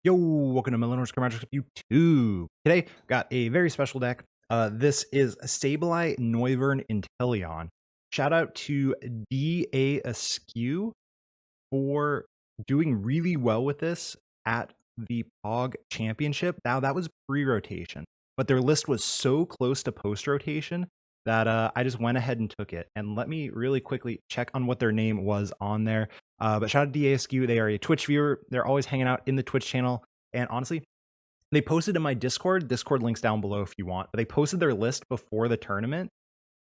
Yo, welcome to Millennials Magic YouTube. Today, got a very special deck. This is Sableye Noivern Inteleon. Shout out to DA Askew for doing really well with this at the POG Championship. Now, that was pre-rotation, but their list was so close to post-rotation that I just went ahead and took it. And let me really quickly check on what their name was on there. But shout out to DASQ. They are a Twitch viewer. They're always hanging out in the Twitch channel. And honestly, they posted in my Discord. Discord links down below if you want. But they posted their list before the tournament.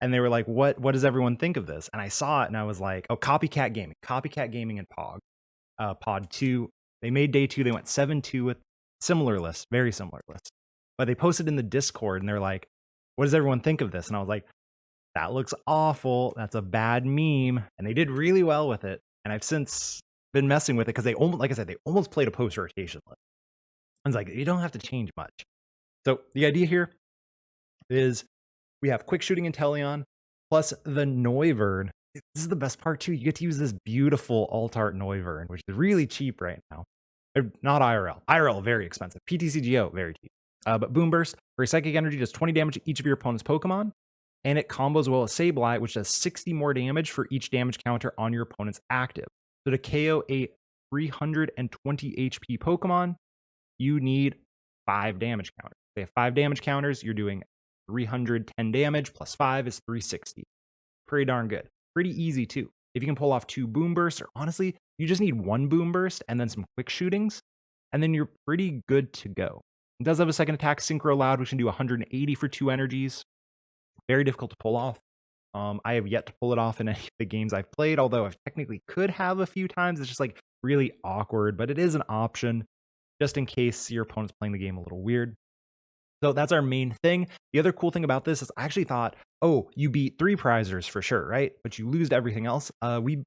And they were like, what does everyone think of this? And I saw it and I was like, oh, Copycat Gaming and POG. Pod 2. They made day 2. They went 7-2 with similar list, very similar list. But they posted in the Discord and they're like, what does everyone think of this? And I was like, that looks awful. That's a bad meme. And they did really well with it. And I've since been messing with it because they almost, like I said, they almost played a post-rotation list. I was like, you don't have to change much. So the idea here is we have quick shooting Inteleon plus the Noivern. This is the best part too. You get to use this beautiful alt art Noivern, which is really cheap right now. Not IRL. IRL, very expensive. PTCGO, very cheap. But Boom Burst for a psychic energy does 20 damage to each of your opponent's Pokemon. And it combos well with Sableye, which does 60 more damage for each damage counter on your opponent's active. So to KO a 320 HP Pokemon, you need 5 damage counters. They have 5 damage counters. You're doing 310 damage plus 5 is 360. Pretty darn good. Pretty easy too. If you can pull off 2 Boom Bursts, or honestly, you just need 1 Boom Burst and then some quick shootings, and then you're pretty good to go. It does have a second attack, Synchro Loud, which can do 180 for 2 energies. Very difficult to pull off. I have yet to pull it off in any of the games I've played, although I technically could have a few times. It's just like really awkward, but it is an option just in case your opponent's playing the game a little weird. So that's our main thing. The other cool thing about this is I actually thought, oh, you beat 3 prizers for sure, right? But you lose everything else. We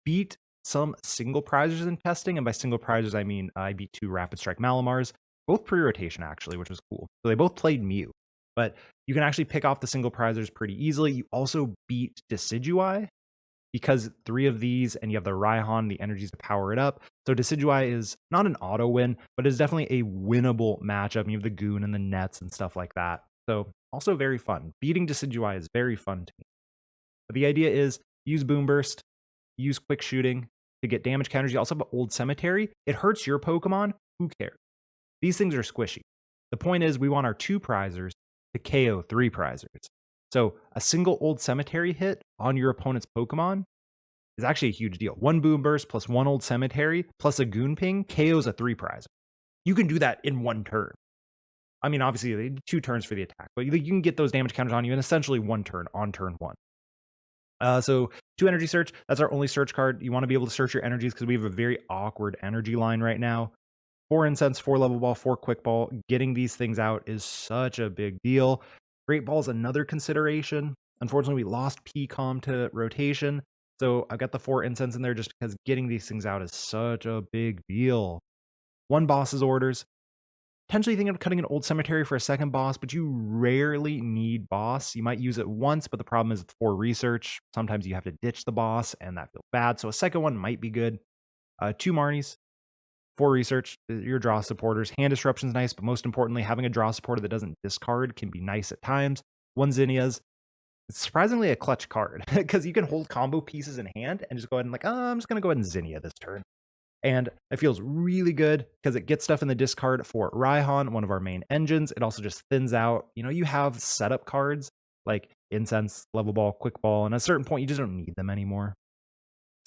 beat some single prizers in testing, and by single prizers, I mean I beat 2 Rapid Strike Malamars, both pre-rotation actually, which was cool. So they both played Mew, but you can actually pick off the single prizers pretty easily. You also beat Decidueye because 3 of these, and you have the Raihan, the energies to power it up. So Decidueye is not an auto win, but it's definitely a winnable matchup. You have the Goon and the Nets and stuff like that. So also very fun. Beating Decidueye is very fun to me. But the idea is use Boom Burst, use quick shooting to get damage counters. You also have Old Cemetery. It hurts your Pokemon. Who cares? These things are squishy. The point is we want our 2 prizers to KO 3 prizers. So a single Old Cemetery hit on your opponent's Pokemon is actually a huge deal. 1 Boom Burst plus 1 Old Cemetery plus a Goon Ping KOs a 3 prizer. You can do that in 1 turn. I mean, obviously, they do 2 turns for the attack, but you can get those damage counters on you in essentially 1 turn on turn 1. So 2 Energy Search, that's our only search card. You want to be able to search your energies because we have a very awkward energy line right now. 4 Incense, 4 Level Ball, 4 Quick Ball. Getting these things out is such a big deal. Great Ball is another consideration. Unfortunately, we lost PCOM to rotation. So I've got the 4 Incense in there just because getting these things out is such a big deal. 1 Boss's Orders. Potentially thinking of cutting an Old Cemetery for a second boss, but you rarely need boss. You might use it once, but the problem is with 4 research. Sometimes you have to ditch the boss, and that feels bad. So a second one might be good. 2 Marnies. 4 research, your draw supporters. Hand disruption is nice, but most importantly, having a draw supporter that doesn't discard can be nice at times. 1 Zinnias. It's surprisingly a clutch card because you can hold combo pieces in hand and just go ahead and like, oh, I'm just going to go ahead and Zinnia this turn. And it feels really good because it gets stuff in the discard for Raihan, one of our main engines. It also just thins out. You know, you have setup cards like Incense, Level Ball, Quick Ball, and at a certain point, you just don't need them anymore.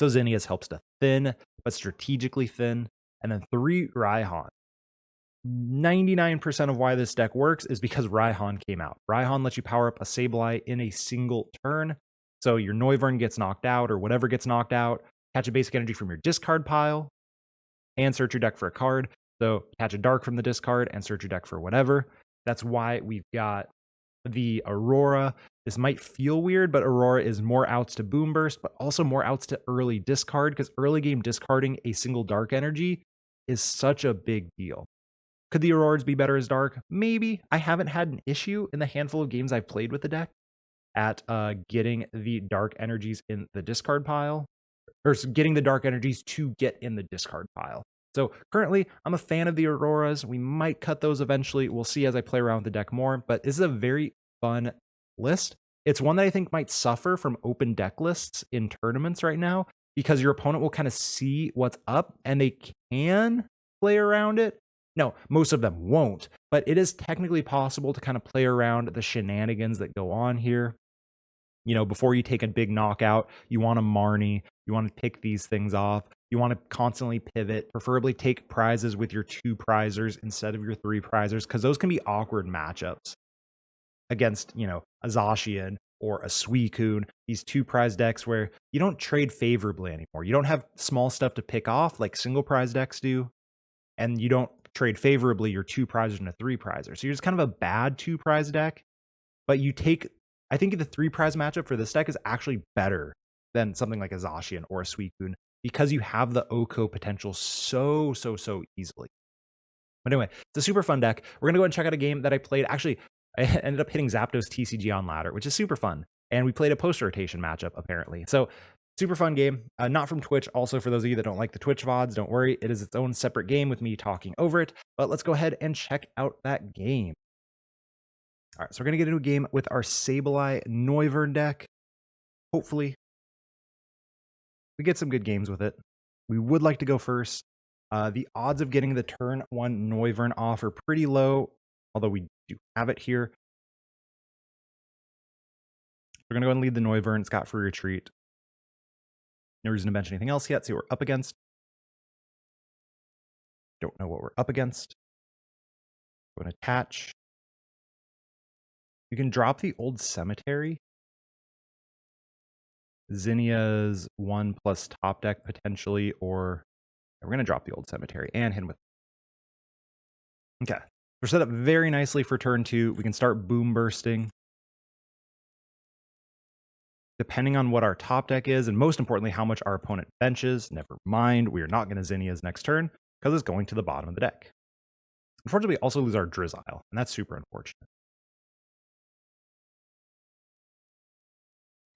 So Zinnias helps to thin, but strategically thin. And then 3 Raihan. 99% of why this deck works is because Raihan came out. Raihan lets you power up a Sableye in a single turn. So your Noivern gets knocked out or whatever gets knocked out. Catch a basic energy from your discard pile and search your deck for a card. So catch a dark from the discard and search your deck for whatever. That's why we've got the Aurora. This might feel weird, but Aurora is more outs to Boom Burst, but also more outs to early discard because early game discarding a single dark energy is such a big deal. Could the Auroras be better as dark? Maybe. I haven't had an issue in the handful of games I've played with the deck at getting the dark energies in the discard pile, or getting the dark energies to get in the discard pile. So currently, I'm a fan of the Auroras. We might cut those eventually. We'll see as I play around with the deck more, but this is a very fun list. It's one that I think might suffer from open deck lists in tournaments right now because your opponent will kind of see what's up and they can play around it. No, most of them won't, but it is technically possible to kind of play around the shenanigans that go on here. You know, before you take a big knockout, you want to Marnie, you want to pick these things off. You want to constantly pivot, preferably take prizes with your 2 prizers instead of your 3 prizers, because those can be awkward matchups against, you know, a Zacian or a Suicune, these 2 prize decks where you don't trade favorably anymore. You don't have small stuff to pick off like single prize decks do, and you don't trade favorably your 2 prizers and a 3 prizer. So you're just kind of a bad 2 prize deck, but you take, I think the 3 prize matchup for this deck is actually better than something like a Zacian or a Suicune because you have the Oko potential so easily. But anyway, it's a super fun deck. We're going to go and check out a game that I played. Actually, I ended up hitting Zapdos TCG on ladder, which is super fun. And we played a post-rotation matchup, apparently. So, super fun game. Not from Twitch. Also, for those of you that don't like the Twitch VODs, don't worry. It is its own separate game with me talking over it. But let's go ahead and check out that game. All right, so we're going to get into a game with our Sableye Noivern deck. Hopefully, we get some good games with it. We would like to go first. The odds of getting the turn 1 Noivern off are pretty low, although we do have it here. We're going to go ahead and lead the Noivern. It's got free retreat. No reason to mention anything else yet. See what we're up against. Don't know what we're up against. Go and attach. You can drop the Old Cemetery. Zinnia's 1+ top deck potentially, or we're going to drop the Old Cemetery and hit him with. Okay. We're set up very nicely for turn 2. We can start boom bursting. Depending on what our top deck is, and most importantly, how much our opponent benches, never mind, we are not going to Zinnia's next turn because it's going to the bottom of the deck. Unfortunately, we also lose our Drizzile, and that's super unfortunate.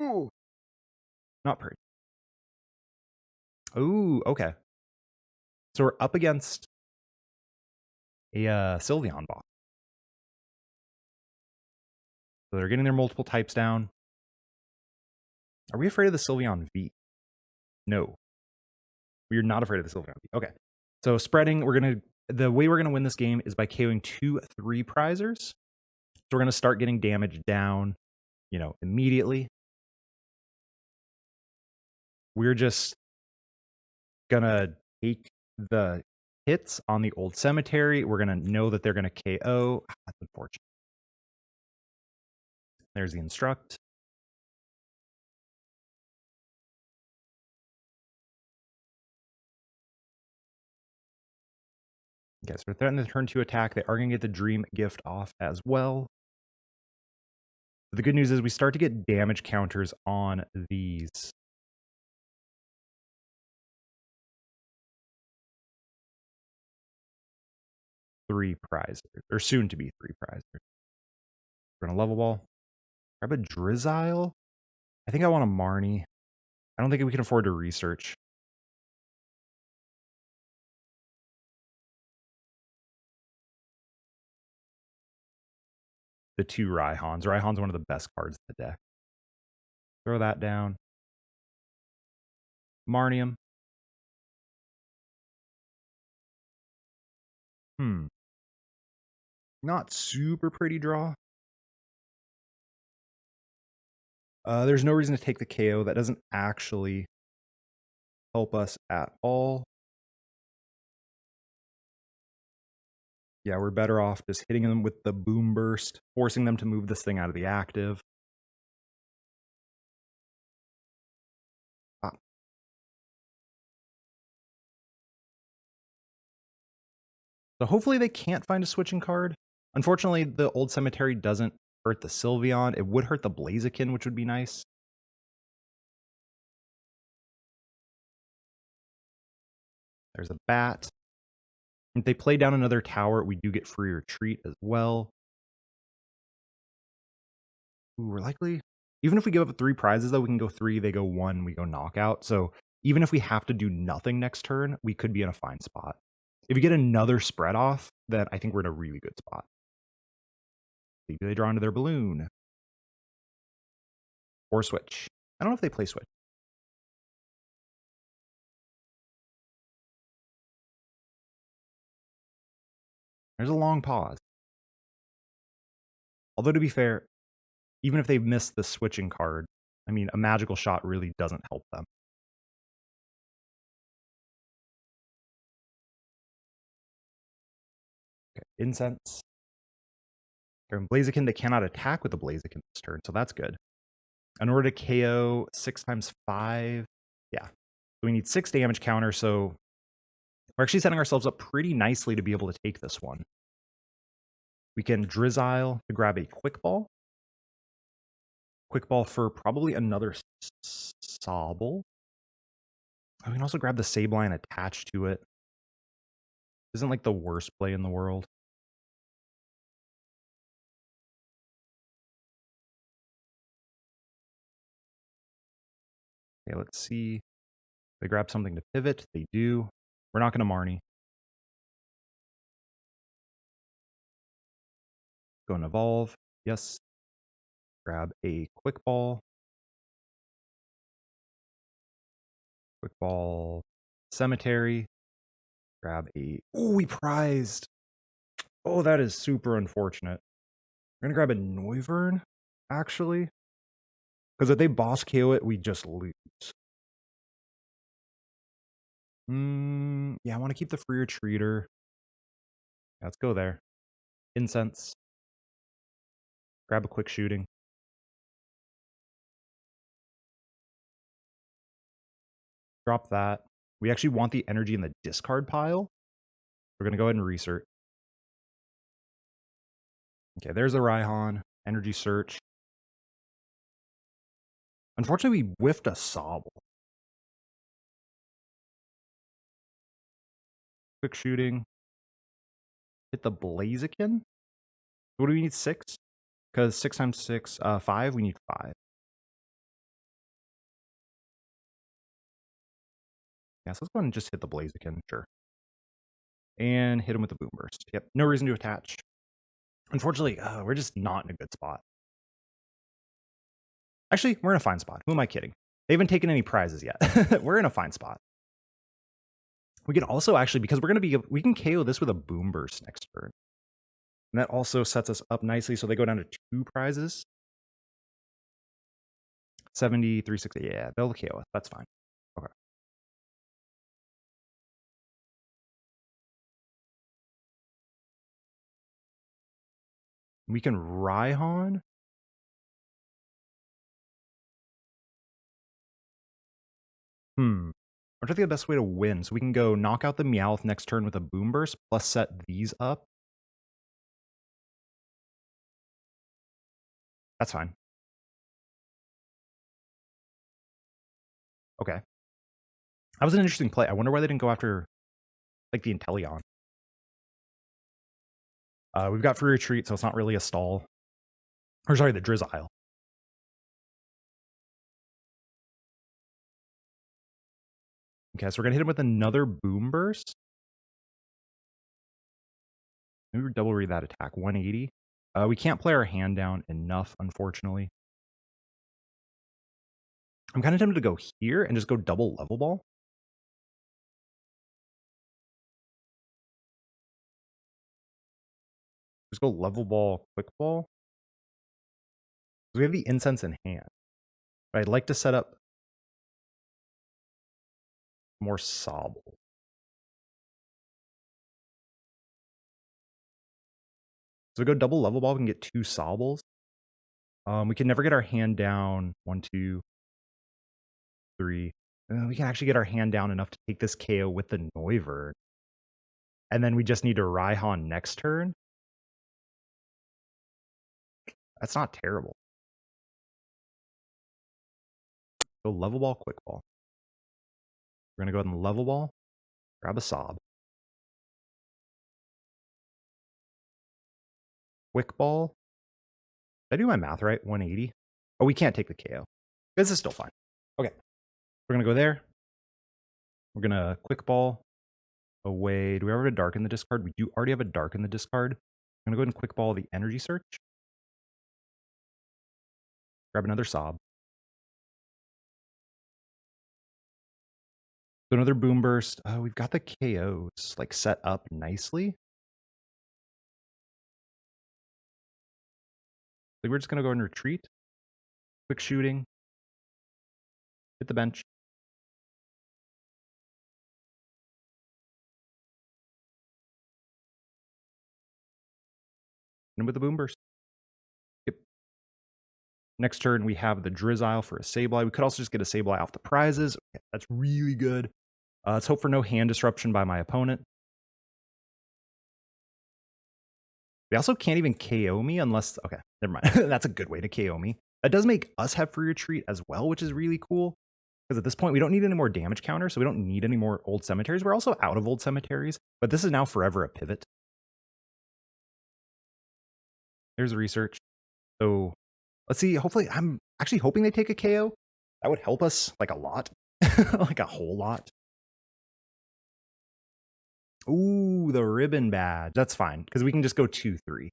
Ooh. Not pretty. Ooh, okay. So we're up against a Sylveon bot. So they're getting their multiple types down. Are we afraid of the Sylveon V? No. We are not afraid of the Sylveon V. Okay. So spreading, the way we're gonna win this game is by KOing 2 3 prizers. So we're gonna start getting damage down, you know, immediately. We're just gonna take the hits on the Old Cemetery. We're gonna know that they're gonna KO. That's unfortunate. There's the instruct. Okay, so we're threatening the turn 2 attack. They are going to get the Dream Gift off as well. But the good news is we start to get damage counters on these. Three prizers, or soon to be 3 prizers. We're going to level ball. Grab a Drizzile. I think I want a Marnie. I don't think we can afford to research. The 2 Raihans. Raihan's one of the best cards in the deck. Throw that down. Marnium. Not super pretty draw. There's no reason to take the KO. That doesn't actually help us at all. Yeah, we're better off just hitting them with the Boom Burst, forcing them to move this thing out of the active. Ah. So hopefully they can't find a switching card. Unfortunately, the Old Cemetery doesn't hurt the Sylveon. It would hurt the Blaziken, which would be nice. There's a bat. If they play down another tower, we do get free retreat as well. Ooh, we're likely... Even if we give up 3 prizes, though, we can go 3, they go 1, we go knockout. So even if we have to do nothing next turn, we could be in a fine spot. If you get another spread off, then I think we're in a really good spot. Maybe they draw into their balloon. Or switch. I don't know if they play switch. There's a long pause. Although, to be fair, even if they miss the switching card, I mean, a magical shot really doesn't help them. Okay, Incense. Turn Blaziken, they cannot attack with the Blaziken this turn, so that's good. In order to KO 6 times 5, yeah. So we need 6 damage counter, so we're actually setting ourselves up pretty nicely to be able to take this one. We can Drizzile to grab a Quick Ball. Quick Ball for probably another Sobble. We can also grab the Sableye and attach to it. Isn't like the worst play in the world. Okay, let's see. They grab something to pivot. They do. We're not going to Marnie. Go and evolve. Yes. Grab a Quick Ball. Quick Ball. Cemetery. Grab a... Oh, we prized. Oh, that is super unfortunate. We're going to grab a Noivern, actually. Because if they boss KO it, we just lose. Yeah, I want to keep the free retreater. Yeah, let's go there. Incense. Grab a quick shooting. Drop that. We actually want the energy in the discard pile. We're going to go ahead and resert. Okay, there's a Raihan. Energy Search. Unfortunately, we whiffed a Sobble. Quick shooting. Hit the Blaziken. What do we need? 6? Because 6 times 6, 5. We need 5. Yeah, so let's go ahead and just hit the Blaziken. Sure. And hit him with the Boom Burst. Yep, no reason to attach. Unfortunately, we're just not in a good spot. Actually, we're in a fine spot. Who am I kidding? They haven't taken any prizes yet. We're in a fine spot. We can also actually, because we can KO this with a Boom Burst next turn. And that also sets us up nicely, so they go down to 2 prizes. 70, 360, yeah, they'll KO us. That's fine. Okay. We can Raihan. I'm trying to think of the best way to win. So we can go knock out the Meowth next turn with a Boom Burst, plus set these up. That's fine. Okay. That was an interesting play. I wonder why they didn't go after, like, the Inteleon. We've got free retreat, so it's not really a stall. Or sorry, the Drizzile. Okay, so we're going to hit him with another Boom Burst. Maybe we double read that attack. 180. We can't play our hand down enough, unfortunately. I'm kind of tempted to go here and just go double Level Ball. Just go Level Ball, Quick Ball. We have the Incense in hand. But I'd like to set up more Sobble. So we go double Level Ball, we can get 2 Sobbles. We can never get our hand down. 1, 2, 3. We can actually get our hand down enough to take this KO with the Noivern. And then we just need to Raihan next turn. That's not terrible. Go Level Ball, Quick Ball. We're going to go ahead and Level Ball. Grab a Sob. Quick Ball. Did I do my math right? 180. Oh, we can't take the KO. This is still fine. Okay. We're going to go there. We're going to Quick Ball. away. Do we ever have a dark in the discard? We do already have a dark in the discard. I'm going to go ahead and quick ball the Energy Search. Grab another Sob. So another Boom Burst. We've got the KOs like set up nicely. Like we're just going to go and retreat. Quick shooting. Hit the bench. And with the Boom Burst. Yep. Next turn, we have the Drizzile for a Sableye. We could also just get a Sableye off the prizes. Okay, that's really good. Let's hope for no hand disruption by my opponent. They also can't even KO me unless... Okay, never mind. That's a good way to KO me. That does make us have free retreat as well, which is really cool. Because at this point, we don't need any more damage counters, so we don't need any more Old Cemeteries. We're also out of Old Cemeteries, but this is now forever a pivot. There's research. So let's see. Hopefully, I'm actually hoping they take a KO. That would help us like a lot. Like a whole lot. Ooh, the ribbon badge. That's fine, because we can just go 2-3.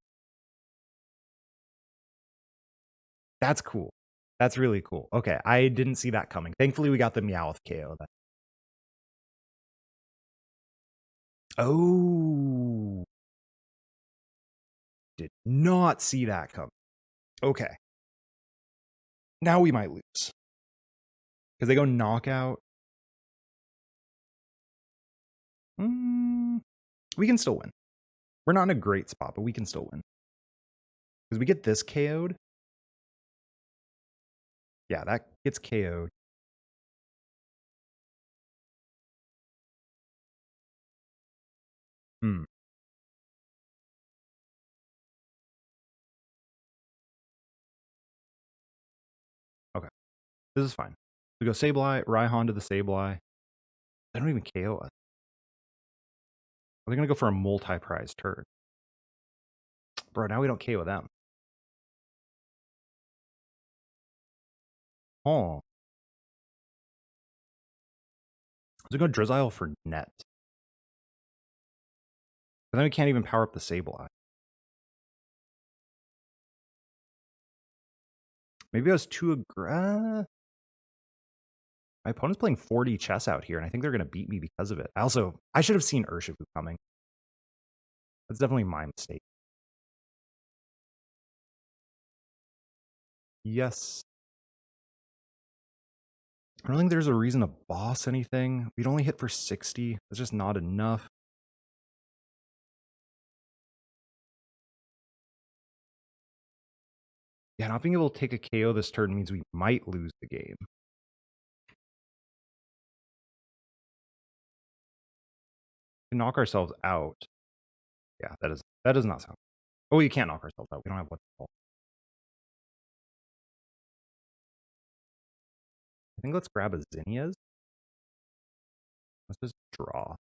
That's cool. That's really cool. Okay, I didn't see that coming. Thankfully, we got the Meowth KO then. Oh. Did not see that coming. Okay. Now we might lose. Because they go knockout. We can still win. We're not in a great spot, but we can still win. Because we get this KO'd. Yeah, that gets KO'd. Okay. This is fine. We go Sableye, Raihan to the Sableye. They don't even KO us. Are they going to go for a multi-prize turn? Bro, now we don't KO them. Oh. Let's go Drizzile for net. But then we can't even power up the Sableye. Maybe I was too aggressive. My opponent's playing 40 chess out here, and I think they're going to beat me because of it. I should have seen Urshifu coming. That's definitely my mistake. Yes. I don't think there's a reason to boss anything. We'd only hit for 60. That's just not enough. Yeah, not being able to take a KO this turn means we might lose the game. We knock ourselves out. Yeah, that does not sound. Oh, you can't knock ourselves out. We don't have what to call. I think let's grab a Zinnia's. Let's just draw.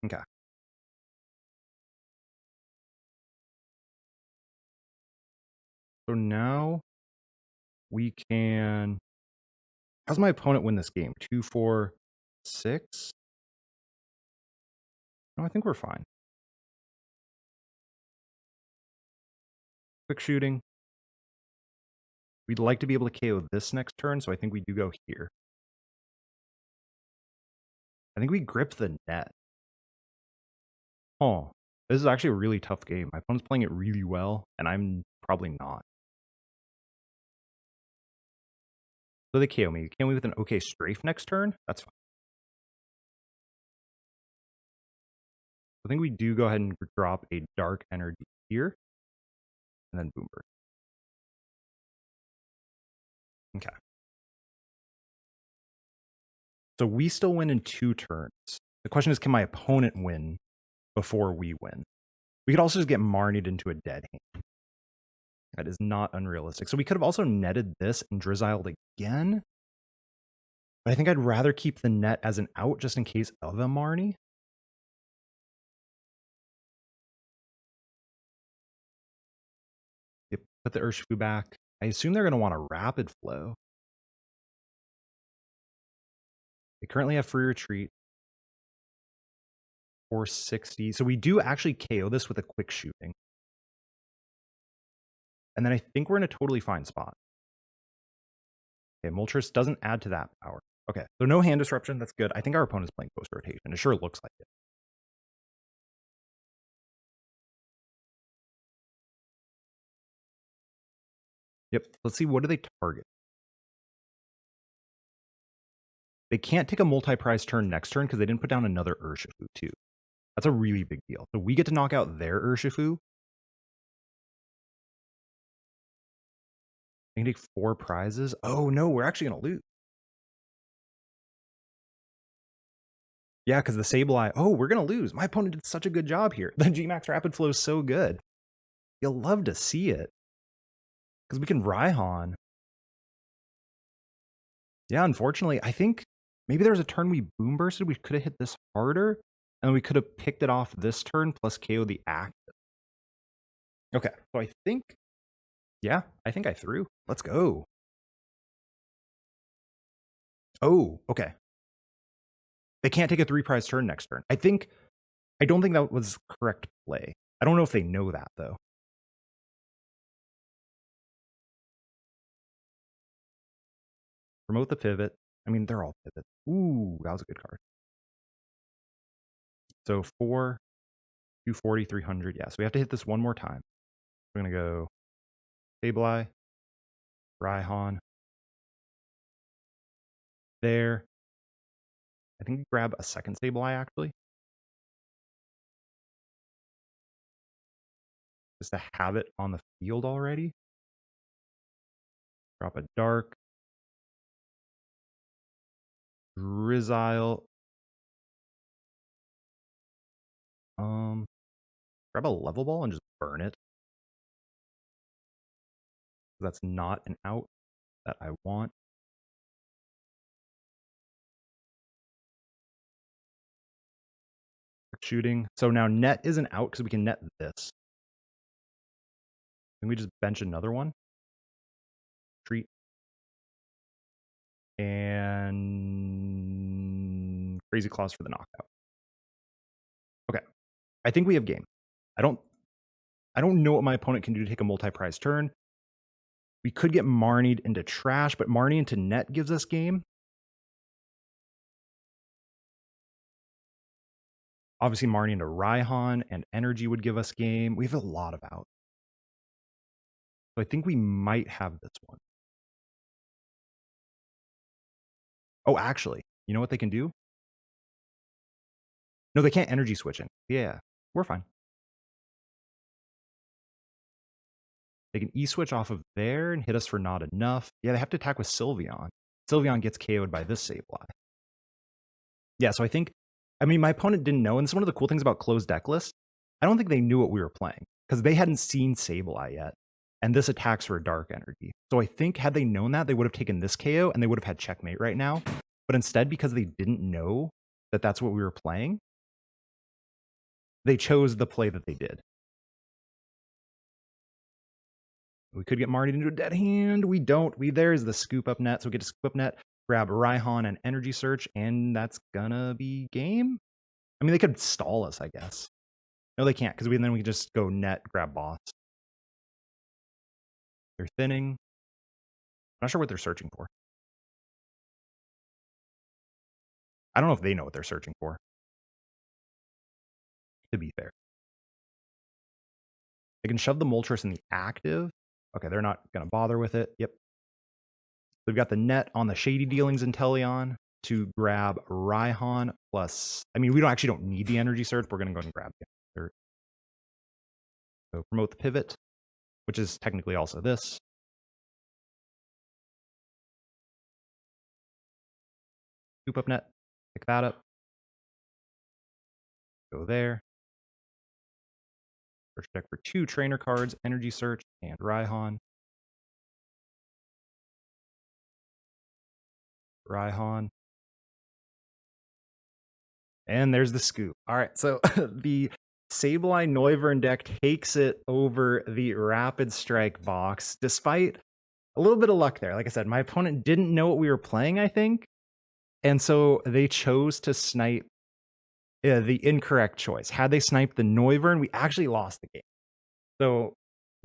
Okay. So now we can... How's my opponent win this game? 2, 4, 6? No, I think we're fine. Quick shooting. We'd like to be able to KO this next turn, so I think we do go here. I think we grip the net. Oh, this is actually a really tough game. My opponent's playing it really well, and I'm probably not. So they KO me. KO me with an okay strafe next turn? That's fine. I think we do go ahead and drop a dark energy here. And then Boomer. Okay. So we still win in 2 turns. The question is, can my opponent win before we win? We could also just get Marnied into a dead hand. That is not unrealistic. So we could have also netted this and Drizziled again. But I think I'd rather keep the net as an out just in case of a Marnie. Yep, put the Urshifu back. I assume they're going to want a rapid flow. They currently have free retreat. 460. So we do actually KO this with a quick shooting. And then I think we're in a totally fine spot. Okay, Moltres doesn't add to that power. Okay, so no hand disruption. That's good. I think our opponent's playing post rotation. It sure looks like it. Yep. Let's see. What do they target? They can't take a multi-prize turn next turn because they didn't put down another Urshifu too. That's a really big deal. So we get to knock out their Urshifu. They can take 4 prizes. Oh no, we're actually going to lose. Yeah, because the Sableye. Oh, we're going to lose. My opponent did such a good job here. The GMAX Rapid Flow is so good. You'll love to see it. Because we can Raihan. Yeah, unfortunately, I think maybe there was a turn we boom bursted. We could have hit this harder. And we could have picked it off this turn plus KO the active. Okay, so I think, yeah, I think I threw. Let's go. Oh, okay. They can't take a 3-prize turn next turn. I don't think that was correct play. I don't know if they know that, though. Promote the pivot. I mean, they're all pivots. Ooh, that was a good card. So 4, 240, 300. Yeah, so we have to hit this one more time. We're going to go Sableye, Raihan. There. I think we grab a second Sableye, actually. Just to have it on the field already. Drop a Dark. Drizzile. Grab a Level Ball and just burn it. That's not an out that I want. Shooting. So now net isn't out because we can net this. Can we just bench another one? Treat. And Crazy Claws for the knockout. Okay. I think we have game. I don't know what my opponent can do to take a multi-prize turn. We could get Marnied into trash, but Marnie into net gives us game. Obviously, Marnie into Raihan and Energy would give us game. We have a lot of outs. So I think we might have this one. Oh, actually, you know what they can do? No, they can't energy switching. Yeah, we're fine. They can E-switch off of there and hit us for not enough. Yeah, they have to attack with Sylveon. Sylveon gets KO'd by this Sableye. Yeah, so I mean, my opponent didn't know, and it's one of the cool things about closed deck lists. I don't think they knew what we were playing, because they hadn't seen Sableye yet, and this attacks for a Dark Energy. So I think had they known that, they would have taken this KO, and they would have had checkmate right now. But instead, because they didn't know that that's what we were playing, they chose the play that they did. We could get Marnie into a dead hand. We don't. There's the Scoop Up Net. So we get to Scoop Up Net, grab Raihan and Energy Search, and that's gonna be game. I mean, they could stall us, I guess. No, they can't, because then we can just go net, grab boss. They're thinning. I'm not sure what they're searching for. I don't know if they know what they're searching for, to be fair. They can shove the Moltres in the active. Okay, they're not going to bother with it. Yep. We've got the net on the Shady Dealings Inteleon to grab Raihan plus... I mean, we don't need the Energy Search. We're going to go and grab it. So promote the pivot, which is technically also this. Scoop Up Net. Pick that up. Go there. Search deck for 2 trainer cards, Energy Search and Raihan. And there's the scoop. All right, so the Sableye Noivern deck takes it over the Rapid Strike box, despite a little bit of luck there. Like I said, my opponent didn't know what we were playing, I think. And so they chose to snipe the incorrect choice. Had they sniped the Noivern, we actually lost the game. So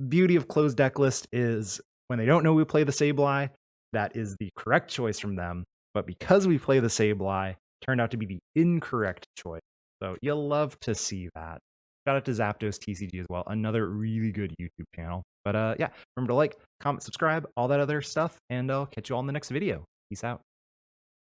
beauty of closed deck list is when they don't know we play the Sableye, that is the correct choice from them. But because we play the Sableye, turned out to be the incorrect choice. So you'll love to see that. Shout out to Zapdos TCG as well, another really good YouTube channel. But yeah, remember to like, comment, subscribe, all that other stuff, and I'll catch you all in the next video. Peace out.